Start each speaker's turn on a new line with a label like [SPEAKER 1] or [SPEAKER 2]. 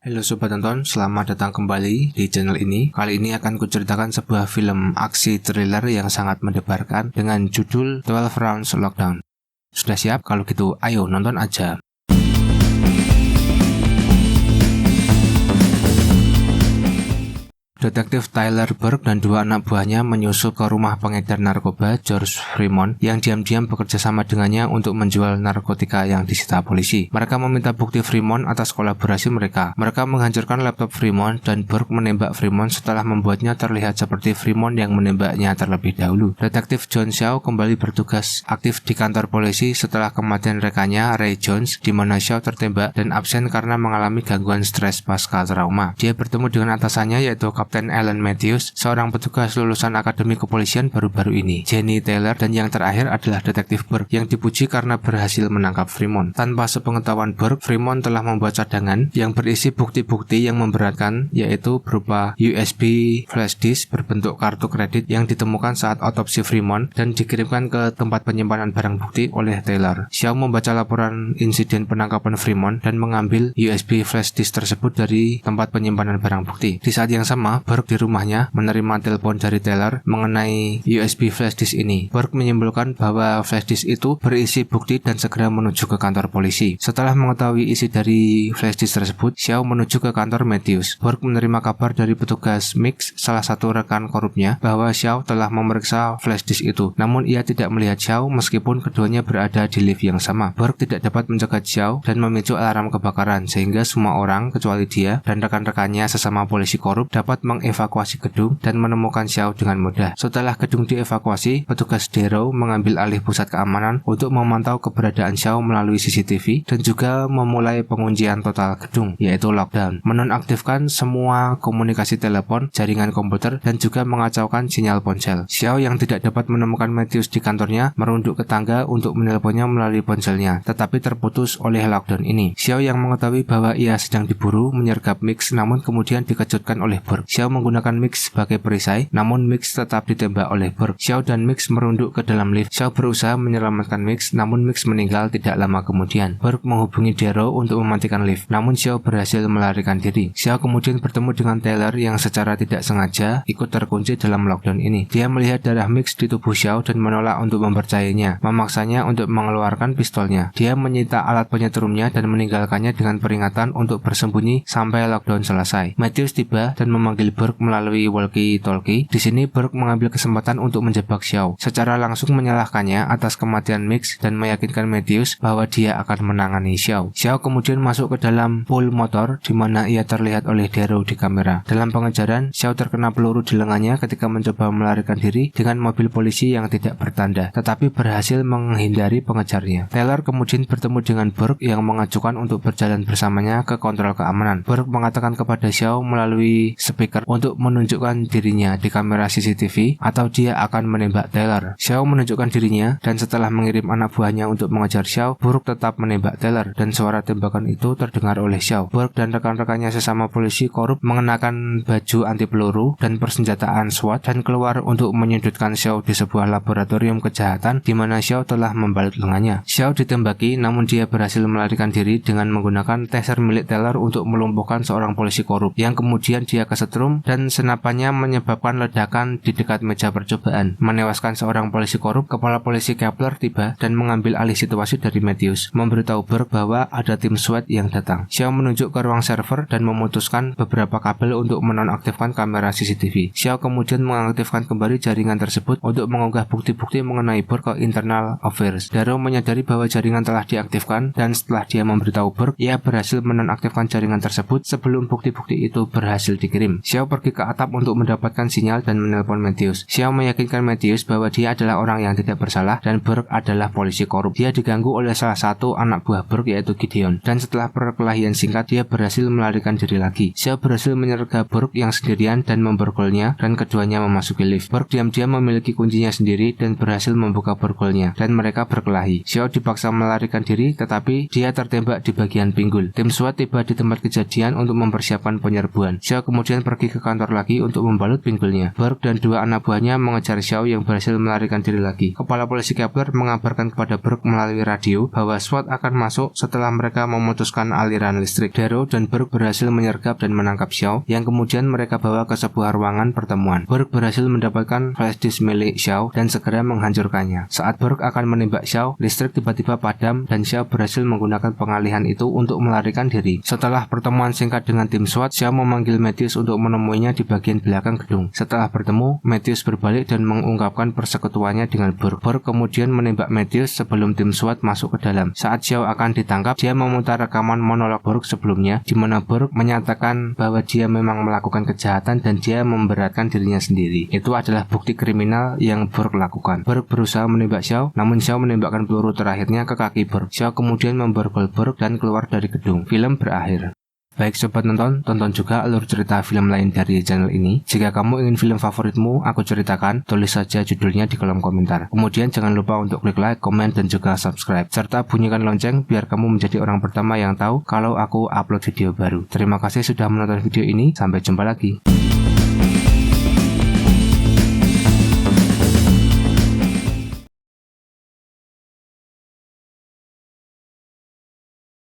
[SPEAKER 1] Halo Sobat Tonton, selamat datang kembali di channel ini. Kali ini akan kuceritakan sebuah film aksi thriller yang sangat mendebarkan dengan judul 12 Rounds Lockdown. Sudah siap? Kalau gitu ayo nonton aja. Detektif Tyler Burke dan dua anak buahnya menyusup ke rumah pengedar narkoba George Fremont yang diam-diam bekerja sama dengannya untuk menjual narkotika yang disita polisi. Mereka meminta bukti Fremont atas kolaborasi mereka. Mereka menghancurkan laptop Fremont dan Burke menembak Fremont setelah membuatnya terlihat seperti Fremont yang menembaknya terlebih dahulu. Detektif John Shaw kembali bertugas aktif di kantor polisi setelah kematian rekannya Ray Jones, di mana Shaw tertembak dan absen karena mengalami gangguan stres pasca trauma. Dia bertemu dengan atasannya yaitu Kapten Alan Matthews, seorang petugas lulusan Akademi Kepolisian baru-baru ini, Jenny Taylor, dan yang terakhir adalah Detektif Burke yang dipuji karena berhasil menangkap Fremont. Tanpa sepengetahuan Burke, Fremont telah membuat cadangan yang berisi bukti-bukti yang memberatkan, yaitu berupa USB flash disk berbentuk kartu kredit yang ditemukan saat otopsi Fremont dan dikirimkan ke tempat penyimpanan barang bukti oleh Taylor. Shaw membaca laporan insiden penangkapan Fremont dan mengambil USB flash disk tersebut dari tempat penyimpanan barang bukti. Di saat yang sama, Burke di rumahnya menerima telepon dari Taylor mengenai USB flash disk ini. Burke menyimpulkan bahwa flash disk itu berisi bukti dan segera menuju ke kantor polisi. Setelah mengetahui isi dari flash disk tersebut, Shaw menuju ke kantor Matthews. Burke menerima kabar dari petugas Mix, salah satu rekan korupnya, bahwa Shaw telah memeriksa flash disk itu. Namun ia tidak melihat Shaw meskipun keduanya berada di lift yang sama. Burke tidak dapat mencegat Shaw dan memicu alarm kebakaran sehingga semua orang kecuali dia dan rekan-rekannya sesama polisi korup dapat mengevakuasi gedung dan menemukan Shaw dengan mudah. Setelah gedung dievakuasi, petugas Darrow mengambil alih pusat keamanan untuk memantau keberadaan Shaw melalui CCTV dan juga memulai penguncian total gedung, yaitu lockdown, menonaktifkan semua komunikasi telepon, jaringan komputer, dan juga mengacaukan sinyal ponsel. Shaw yang tidak dapat menemukan Matthews di kantornya merunduk ke tangga untuk menelponnya melalui ponselnya, tetapi terputus oleh lockdown ini. Shaw yang mengetahui bahwa ia sedang diburu menyergap Mix, namun kemudian dikejutkan oleh Burke. Shaw menggunakan Mix sebagai perisai, namun Mix tetap ditembak oleh Burke. Shaw dan Mix merunduk ke dalam lift. Shaw berusaha menyelamatkan Mix, namun Mix meninggal tidak lama kemudian. Burke menghubungi Darrow untuk mematikan lift, namun Shaw berhasil melarikan diri. Shaw kemudian bertemu dengan Taylor yang secara tidak sengaja ikut terkunci dalam lockdown ini. Dia melihat darah Mix di tubuh Shaw dan menolak untuk mempercayainya, memaksanya untuk mengeluarkan pistolnya. Dia menyita alat penyetrumnya dan meninggalkannya dengan peringatan untuk bersembunyi sampai lockdown selesai. Matthews tiba dan memanggil Burke melalui walkie-talkie. Di sini Burke mengambil kesempatan untuk menjebak Shaw, secara langsung menyalahkannya atas kematian Mix dan meyakinkan Matthews bahwa dia akan menangani Shaw. Shaw kemudian masuk ke dalam pool motor di mana ia terlihat oleh Darrow di kamera. Dalam pengejaran, Shaw terkena peluru di lengannya ketika mencoba melarikan diri dengan mobil polisi yang tidak bertanda, tetapi berhasil menghindari pengejarnya. Taylor kemudian bertemu dengan Burke yang mengajukan untuk berjalan bersamanya ke kontrol keamanan. Burke mengatakan kepada Shaw melalui speaker untuk menunjukkan dirinya di kamera CCTV atau dia akan menembak Taylor. Shaw menunjukkan dirinya dan setelah mengirim anak buahnya untuk mengejar Shaw, Burke tetap menembak Taylor dan suara tembakan itu terdengar oleh Shaw. Burke dan rekan-rekannya sesama polisi korup mengenakan baju anti peluru dan persenjataan SWAT dan keluar untuk menyudutkan Shaw di sebuah laboratorium kejahatan di mana Shaw telah membalut lengannya. Shaw ditembaki namun dia berhasil melarikan diri dengan menggunakan taser milik Taylor untuk melumpuhkan seorang polisi korup yang kemudian dia kesetrum dan senapannya menyebabkan ledakan di dekat meja percobaan, menewaskan seorang polisi korup. Kepala polisi Kepler tiba dan mengambil alih situasi dari Matthews, memberitahu Burke bahwa ada tim SWAT yang datang. Shaw menunjuk ke ruang server dan memutuskan beberapa kabel untuk menonaktifkan kamera CCTV. Shaw kemudian mengaktifkan kembali jaringan tersebut untuk mengunggah bukti-bukti mengenai Burke ke Internal Affairs. Darrow menyadari bahwa jaringan telah diaktifkan dan setelah dia memberitahu Burke, ia berhasil menonaktifkan jaringan tersebut sebelum bukti-bukti itu berhasil dikirim. Shaw pergi ke atap untuk mendapatkan sinyal dan menelpon Matthews. Shaw meyakinkan Matthews bahwa dia adalah orang yang tidak bersalah dan Burke adalah polisi korup. Dia diganggu oleh salah satu anak buah Burke yaitu Gideon, dan setelah perkelahian singkat dia berhasil melarikan diri lagi. Shaw berhasil menyergap Burke yang sendirian dan memborgolnya dan keduanya memasuki lift. Burke diam-diam memiliki kuncinya sendiri dan berhasil membuka borgolnya dan mereka berkelahi. Shaw dipaksa melarikan diri tetapi dia tertembak di bagian pinggul. Tim SWAT tiba di tempat kejadian untuk mempersiapkan penyerbuan. Shaw kemudian pergi pergi ke kantor lagi untuk membalut pinggulnya. Burke dan dua anak buahnya mengejar Xiao yang berhasil melarikan diri lagi. Kepala polisi Kepler mengabarkan kepada Burke melalui radio bahwa SWAT akan masuk setelah mereka memutuskan aliran listrik. Darrow dan Burke berhasil menyergap dan menangkap Xiao yang kemudian mereka bawa ke sebuah ruangan pertemuan. Burke berhasil mendapatkan flash disk milik Xiao dan segera menghancurkannya. Saat Burke akan menembak Xiao, listrik tiba-tiba padam dan Xiao berhasil menggunakan pengalihan itu untuk melarikan diri. Setelah pertemuan singkat dengan tim SWAT, Xiao memanggil Matthews untuk menemuinya di bagian belakang gedung. Setelah bertemu, Matthews berbalik dan mengungkapkan persekutuannya dengan Burke. Burke kemudian menembak Matthews sebelum tim SWAT masuk ke dalam. Saat Xiao akan ditangkap, dia memutar rekaman monolog Burke sebelumnya, di mana Burke menyatakan bahwa dia memang melakukan kejahatan dan dia memberatkan dirinya sendiri. Itu adalah bukti kriminal yang Burke lakukan. Burke berusaha menembak Xiao, namun Xiao menembakkan peluru terakhirnya ke kaki Burke. Xiao kemudian memborgol Burke dan keluar dari gedung. Film berakhir. Baik sobat nonton, tonton juga alur cerita film lain dari channel ini. Jika kamu ingin film favoritmu aku ceritakan, tulis saja judulnya di kolom komentar. Kemudian jangan lupa untuk klik like, komen, dan juga subscribe. Serta bunyikan lonceng biar kamu menjadi orang pertama yang tahu kalau aku upload video baru. Terima kasih sudah menonton video ini, sampai jumpa lagi.